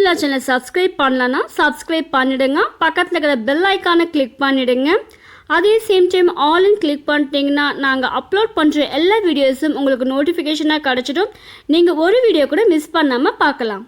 la channel subscribe பண்ணலனா subscribe பண்ணிடுங்க. பக்கத்துல இருக்கிற bell icon click பண்ணிடுங்க. அதே same time all in click பண்ணிட்டீங்கன்னா நாங்க அப்லோட் பண்ற எல்லா வீடியோஸும் உங்களுக்கு நோட்டிஃபிகேஷனா கிடைச்சிடும். நீங்க ஒரு வீடியோ கூட மிஸ் பண்ணாம பார்க்கலாம்.